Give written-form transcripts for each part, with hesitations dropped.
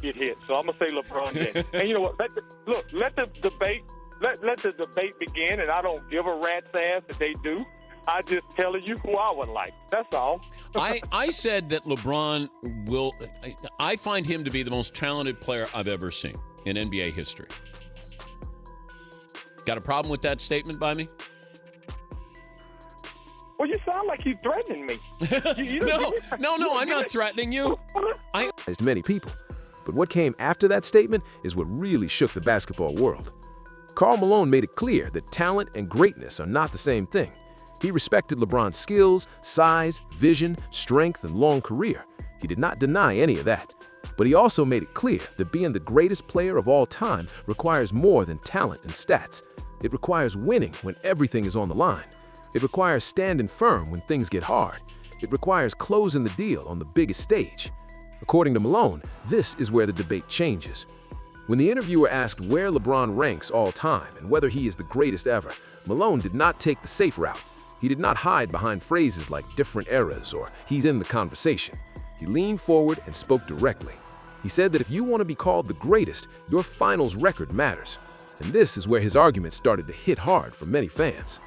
get hit. So I'm gonna say LeBron James. And you know what? Let the debate begin. And I don't give a rat's ass if they do. I just telling you who I would like. That's all. I said that LeBron will. I find him to be the most talented player I've ever seen in NBA history. Got a problem with that statement by me? Well, you sound like you're threatening me. No, I'm not threatening you. Many people. But what came after that statement is what really shook the basketball world. Karl Malone made it clear that talent and greatness are not the same thing. He respected LeBron's skills, size, vision, strength, and long career. He did not deny any of that. But he also made it clear that being the greatest player of all time requires more than talent and stats. It requires winning when everything is on the line. It requires standing firm when things get hard. It requires closing the deal on the biggest stage. According to Malone, this is where the debate changes. When the interviewer asked where LeBron ranks all time and whether he is the greatest ever, Malone did not take the safe route. He did not hide behind phrases like different eras or he's in the conversation. He leaned forward and spoke directly. He said that if you want to be called the greatest, your finals record matters. And this is where his argument started to hit hard for many fans.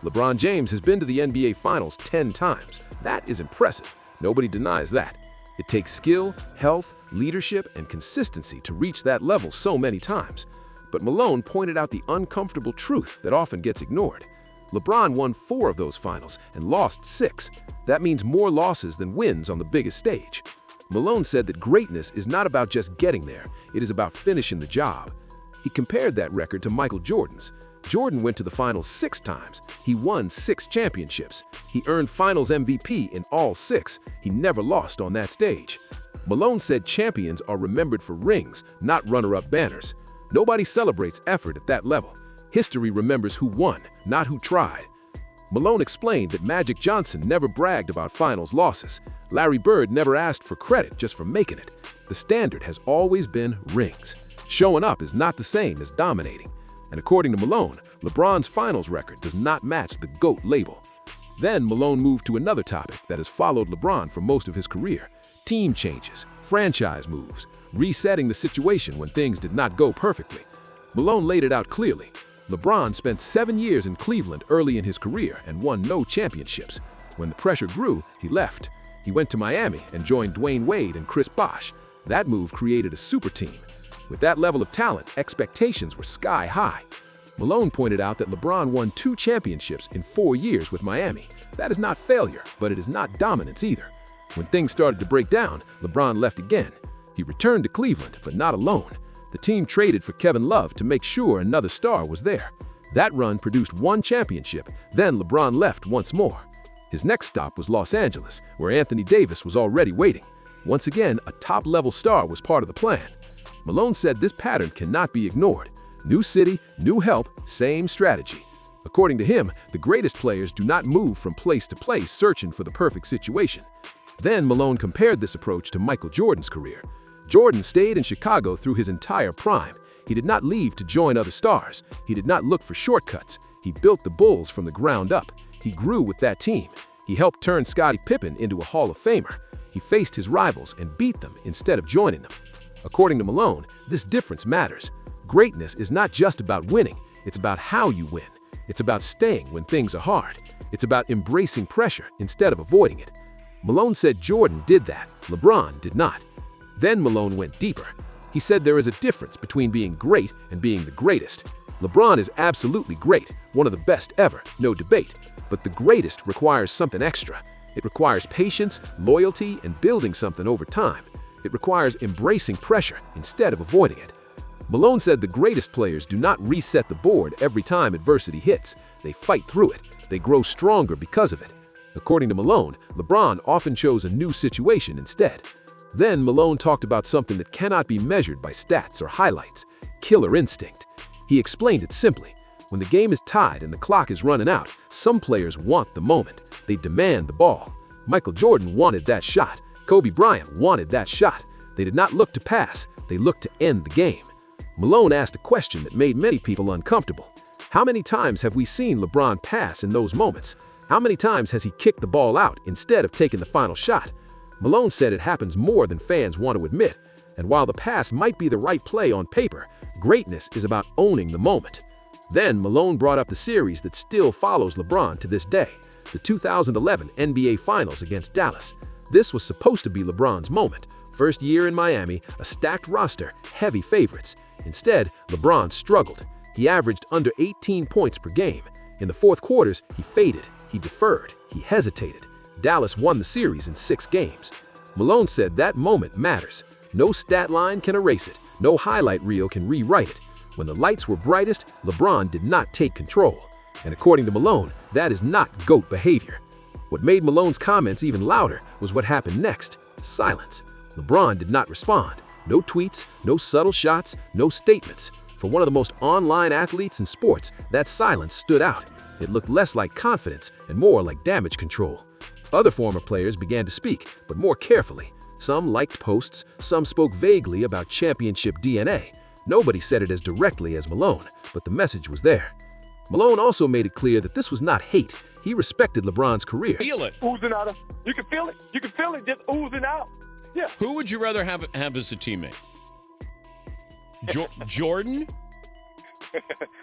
LeBron James has been to the NBA Finals 10 times. That is impressive. Nobody denies that. It takes skill, health, leadership, and consistency to reach that level so many times. But Malone pointed out the uncomfortable truth that often gets ignored. LeBron won 4 of those finals and lost 6. That means more losses than wins on the biggest stage. Malone said that greatness is not about just getting there, it is about finishing the job. He compared that record to Michael Jordan's. Jordan went to the finals 6 times. He won 6 championships. He earned finals MVP in all 6. He never lost on that stage. Malone said champions are remembered for rings, not runner-up banners. Nobody celebrates effort at that level. History remembers who won, not who tried. Malone explained that Magic Johnson never bragged about finals losses. Larry Bird never asked for credit just for making it. The standard has always been rings. Showing up is not the same as dominating. And according to Malone, LeBron's finals record does not match the GOAT label. Then Malone moved to another topic that has followed LeBron for most of his career: team changes, franchise moves, resetting the situation when things did not go perfectly. Malone laid it out clearly. LeBron spent 7 years in Cleveland early in his career and won no championships. When the pressure grew, he left. He went to Miami and joined Dwayne Wade and Chris Bosh. That move created a super team. With that level of talent, expectations were sky high. Malone pointed out that LeBron won 2 championships in 4 years with Miami. That is not failure, but it is not dominance either. When things started to break down, LeBron left again. He returned to Cleveland, but not alone. The team traded for Kevin Love to make sure another star was there. That run produced 1 championship, then LeBron left once more. His next stop was Los Angeles, where Anthony Davis was already waiting. Once again, a top-level star was part of the plan. Malone said this pattern cannot be ignored. New city, new help, same strategy. According to him, the greatest players do not move from place to place searching for the perfect situation. Then Malone compared this approach to Michael Jordan's career. Jordan stayed in Chicago through his entire prime. He did not leave to join other stars. He did not look for shortcuts. He built the Bulls from the ground up. He grew with that team. He helped turn Scottie Pippen into a Hall of Famer. He faced his rivals and beat them instead of joining them. According to Malone, this difference matters. Greatness is not just about winning, it's about how you win. It's about staying when things are hard. It's about embracing pressure instead of avoiding it. Malone said Jordan did that, LeBron did not. Then Malone went deeper. He said there is a difference between being great and being the greatest. LeBron is absolutely great, one of the best ever, no debate. But the greatest requires something extra. It requires patience, loyalty, and building something over time. It requires embracing pressure instead of avoiding it. Malone said the greatest players do not reset the board every time adversity hits. They fight through it. They grow stronger because of it. According to Malone, LeBron often chose a new situation instead. Then Malone talked about something that cannot be measured by stats or highlights: killer instinct. He explained it simply. When the game is tied and the clock is running out, some players want the moment. They demand the ball. Michael Jordan wanted that shot. Kobe Bryant wanted that shot. They did not look to pass. They looked to end the game. Malone asked a question that made many people uncomfortable. How many times have we seen LeBron pass in those moments? How many times has he kicked the ball out instead of taking the final shot? Malone said it happens more than fans want to admit. And while the pass might be the right play on paper, greatness is about owning the moment. Then Malone brought up the series that still follows LeBron to this day, the 2011 NBA Finals against Dallas. This was supposed to be LeBron's moment. First year in Miami, a stacked roster, heavy favorites. Instead, LeBron struggled. He averaged under 18 points per game. In the fourth quarters, he faded, he deferred, he hesitated. Dallas won the series in 6 games. Malone said that moment matters. No stat line can erase it. No highlight reel can rewrite it. When the lights were brightest, LeBron did not take control. And according to Malone, that is not GOAT behavior. What made Malone's comments even louder was what happened next: silence. LeBron did not respond. No tweets, no subtle shots, no statements. For one of the most online athletes in sports, that silence stood out. It looked less like confidence and more like damage control. Other former players began to speak, but more carefully. Some liked posts, some spoke vaguely about championship DNA. Nobody said it as directly as Malone, but the message was there. Malone also made it clear that this was not hate. He respected LeBron's career. Feel it. Oozing out. You can feel it. You can feel it just oozing out. Yeah. Who would you rather have as a teammate? Jordan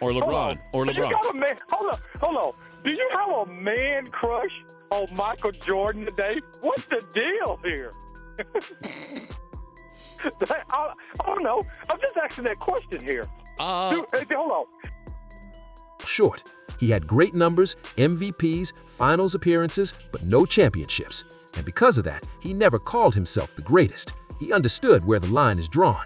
or LeBron? Or LeBron? You got a man. Hold on. Do you have a man crush on Michael Jordan today? What's the deal here? I don't know. I'm just asking that question here. Hold on. Short. He had great numbers, MVPs, finals appearances, but no championships. And because of that, he never called himself the greatest. He understood where the line is drawn.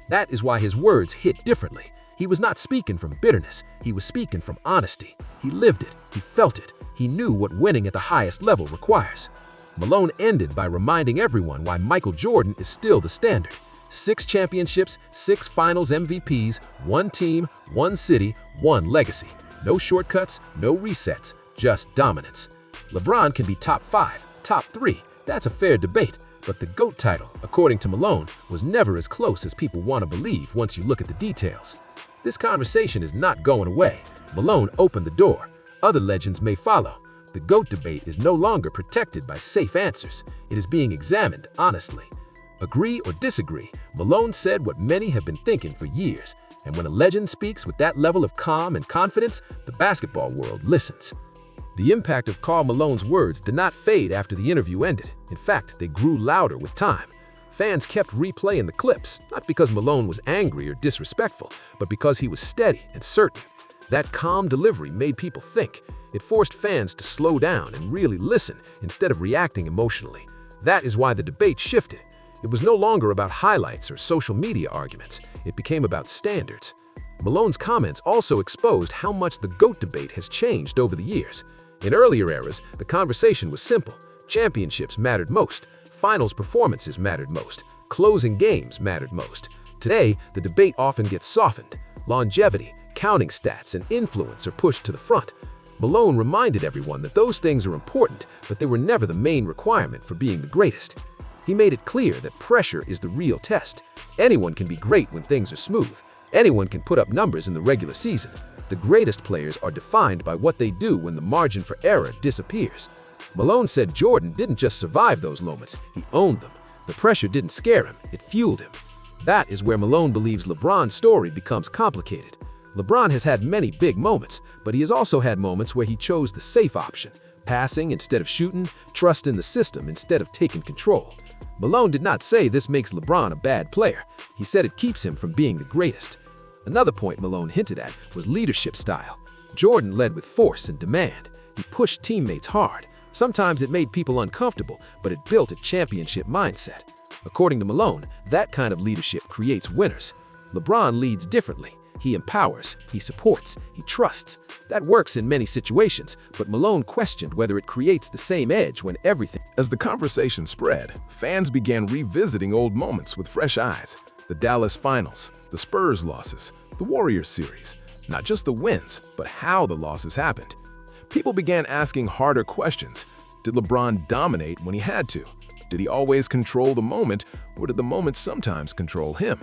That is why his words hit differently. He was not speaking from bitterness. He was speaking from honesty. He lived it. He felt it. He knew what winning at the highest level requires. Malone ended by reminding everyone why Michael Jordan is still the standard. 6 championships, 6 finals MVPs, 1 team, 1 city, 1 legacy. No shortcuts, no resets, just dominance. LeBron can be top 5, top 3. That's a fair debate. But the GOAT title, according to Malone, was never as close as people want to believe once you look at the details. This conversation is not going away. Malone opened the door. Other legends may follow. The GOAT debate is no longer protected by safe answers. It is being examined honestly. Agree or disagree, Malone said what many have been thinking for years. And when a legend speaks with that level of calm and confidence, the basketball world listens. The impact of Karl Malone's words did not fade after the interview ended. In fact, they grew louder with time. Fans kept replaying the clips, not because Malone was angry or disrespectful, but because he was steady and certain. That calm delivery made people think. It forced fans to slow down and really listen instead of reacting emotionally. That is why the debate shifted. It was no longer about highlights or social media arguments. It became about standards. Malone's comments also exposed how much the GOAT debate has changed over the years. In earlier eras, the conversation was simple. Championships mattered most. Finals performances mattered most. Closing games mattered most. Today, the debate often gets softened. Longevity, counting stats, and influence are pushed to the front. Malone reminded everyone that those things are important, but they were never the main requirement for being the greatest. He made it clear that pressure is the real test. Anyone can be great when things are smooth. Anyone can put up numbers in the regular season. The greatest players are defined by what they do when the margin for error disappears. Malone said Jordan didn't just survive those moments, he owned them. The pressure didn't scare him, it fueled him. That is where Malone believes LeBron's story becomes complicated. LeBron has had many big moments, but he has also had moments where he chose the safe option, passing instead of shooting, trust in the system instead of taking control. Malone did not say this makes LeBron a bad player. He said it keeps him from being the greatest. Another point Malone hinted at was leadership style. Jordan led with force and demand. He pushed teammates hard. Sometimes it made people uncomfortable, but it built a championship mindset. According to Malone, that kind of leadership creates winners. LeBron leads differently. He empowers, he supports, he trusts. That works in many situations, but Malone questioned whether it creates the same edge when everything. As the conversation spread, fans began revisiting old moments with fresh eyes. The Dallas Finals, the Spurs losses, the Warriors series. Not just the wins, but how the losses happened. People began asking harder questions. Did LeBron dominate when he had to? Did he always control the moment, or did the moment sometimes control him?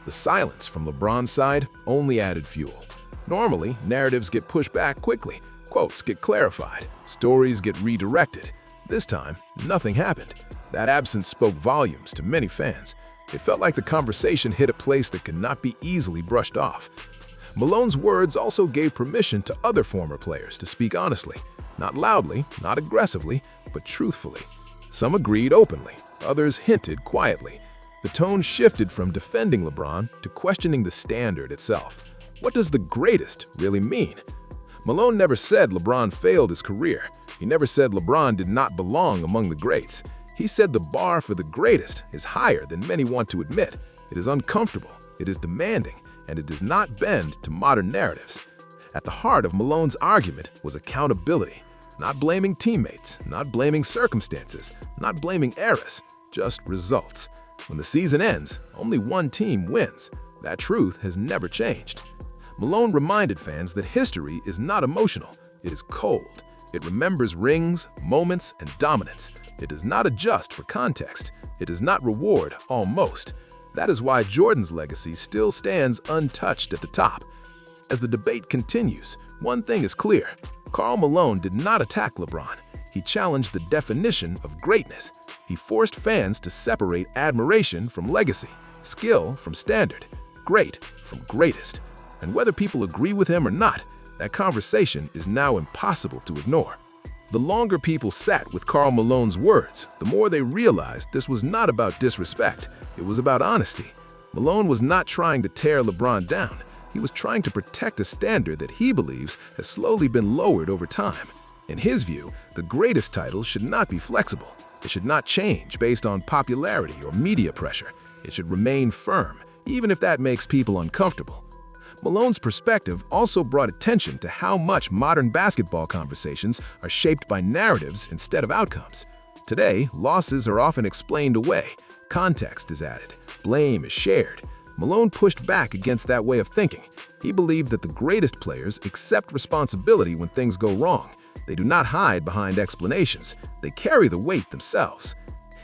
The silence from LeBron's side only added fuel. Normally, narratives get pushed back quickly, quotes get clarified, stories get redirected. This time, nothing happened. That absence spoke volumes to many fans. It felt like the conversation hit a place that could not be easily brushed off. Malone's words also gave permission to other former players to speak honestly, not loudly, not aggressively, but truthfully. Some agreed openly, others hinted quietly. The tone shifted from defending LeBron to questioning the standard itself. What does the greatest really mean? Malone never said LeBron failed his career. He never said LeBron did not belong among the greats. He said the bar for the greatest is higher than many want to admit. It is uncomfortable, it is demanding, and it does not bend to modern narratives. At the heart of Malone's argument was accountability. Not blaming teammates, not blaming circumstances, not blaming eras, just results. When the season ends, only one team wins. That truth has never changed. Malone reminded fans that history is not emotional, it is cold. It remembers rings, moments, and dominance. It does not adjust for context. It does not reward almost. That is why Jordan's legacy still stands untouched at the top. As the debate continues, one thing is clear. Karl Malone did not attack LeBron. He challenged the definition of greatness. He forced fans to separate admiration from legacy, skill from standard, great from greatest. And whether people agree with him or not, that conversation is now impossible to ignore. The longer people sat with Karl Malone's words, the more they realized this was not about disrespect, it was about honesty. Malone was not trying to tear LeBron down. He was trying to protect a standard that he believes has slowly been lowered over time. In his view, the greatest title should not be flexible. It should not change based on popularity or media pressure. It should remain firm, even if that makes people uncomfortable. Malone's perspective also brought attention to how much modern basketball conversations are shaped by narratives instead of outcomes. Today, losses are often explained away, context is added, blame is shared. Malone pushed back against that way of thinking. He believed that the greatest players accept responsibility when things go wrong. They do not hide behind explanations. They carry the weight themselves.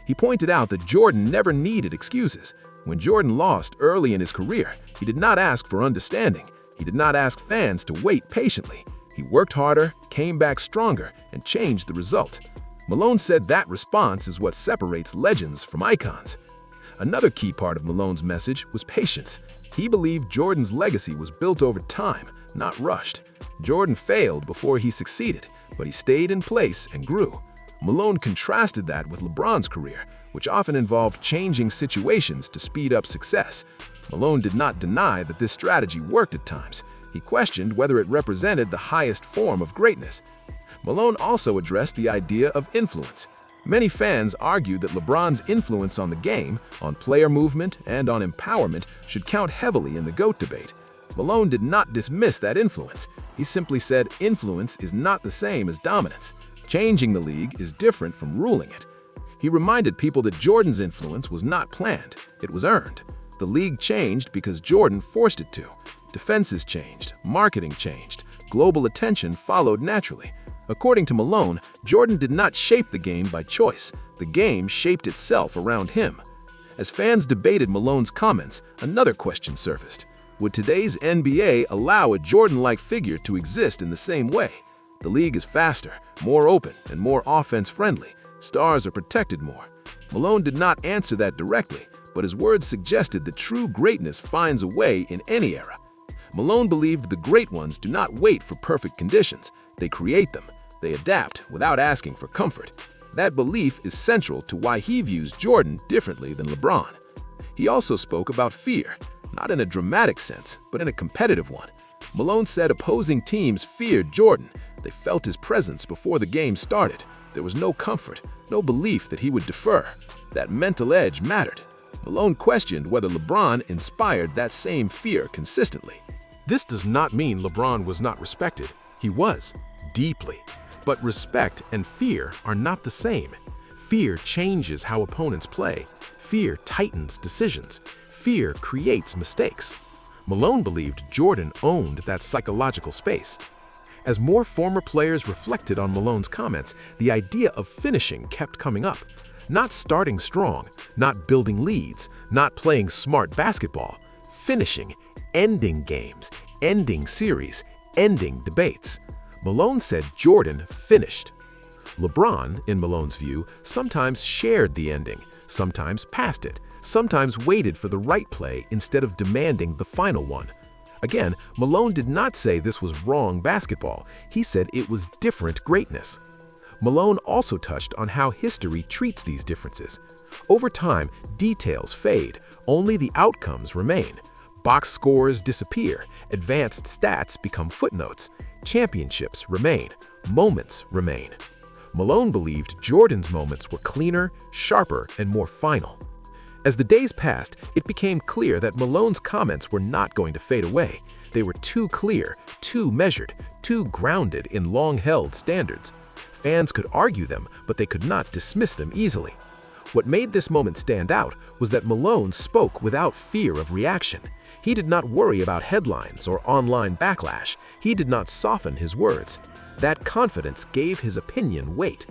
He pointed out that Jordan never needed excuses. When Jordan lost early in his career, he did not ask for understanding. He did not ask fans to wait patiently. He worked harder, came back stronger, and changed the result. Malone said that response is what separates legends from icons. Another key part of Malone's message was patience. He believed Jordan's legacy was built over time, not rushed. Jordan failed before he succeeded, but he stayed in place and grew. Malone contrasted that with LeBron's career, which often involved changing situations to speed up success. Malone did not deny that this strategy worked at times. He questioned whether it represented the highest form of greatness. Malone also addressed the idea of influence. Many fans argued that LeBron's influence on the game, on player movement, and on empowerment should count heavily in the GOAT debate. Malone did not dismiss that influence. He simply said influence is not the same as dominance. Changing the league is different from ruling it. He reminded people that Jordan's influence was not planned, it was earned. The league changed because Jordan forced it to. Defenses changed, marketing changed, global attention followed naturally. According to Malone, Jordan did not shape the game by choice. The game shaped itself around him. As fans debated Malone's comments, another question surfaced. Would today's NBA allow a Jordan-like figure to exist in the same way? The league is faster, more open, and more offense-friendly. Stars are protected more. Malone did not answer that directly, but his words suggested that true greatness finds a way in any era. Malone believed the great ones do not wait for perfect conditions. They create them. They adapt without asking for comfort. That belief is central to why he views Jordan differently than LeBron. He also spoke about fear, not in a dramatic sense, but in a competitive one. Malone said opposing teams feared Jordan. They felt his presence before the game started. There was no comfort, no belief that he would defer. That mental edge mattered. Malone questioned whether LeBron inspired that same fear consistently. This does not mean LeBron was not respected. He was, deeply. But respect and fear are not the same. Fear changes how opponents play. Fear tightens decisions. Fear creates mistakes. Malone believed Jordan owned that psychological space. As more former players reflected on Malone's comments, the idea of finishing kept coming up. Not starting strong, not building leads, not playing smart basketball. Finishing, ending games, ending series, ending debates. Malone said Jordan finished. LeBron, in Malone's view, sometimes shared the ending, sometimes passed it, sometimes waited for the right play instead of demanding the final one. Again, Malone did not say this was wrong basketball. He said it was different greatness. Malone also touched on how history treats these differences. Over time, details fade, only the outcomes remain. Box scores disappear, advanced stats become footnotes, championships remain, moments remain. Malone believed Jordan's moments were cleaner, sharper, and more final. As the days passed, it became clear that Malone's comments were not going to fade away. They were too clear, too measured, too grounded in long-held standards. Fans could argue them, but they could not dismiss them easily. What made this moment stand out was that Malone spoke without fear of reaction. He did not worry about headlines or online backlash. He did not soften his words. That confidence gave his opinion weight.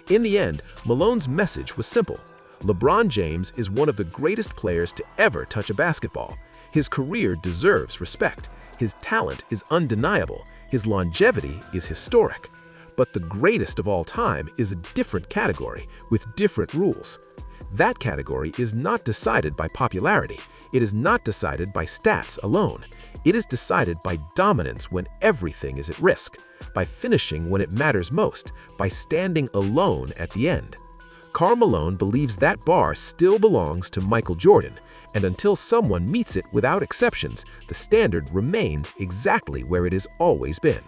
In the end, Malone's message was simple. LeBron James is one of the greatest players to ever touch a basketball. His career deserves respect. His talent is undeniable. His longevity is historic. But the greatest of all time is a different category with different rules. That category is not decided by popularity. It is not decided by stats alone. It is decided by dominance when everything is at risk, by finishing when it matters most, by standing alone at the end. Karl Malone believes that bar still belongs to Michael Jordan, and until someone meets it without exceptions, the standard remains exactly where it has always been.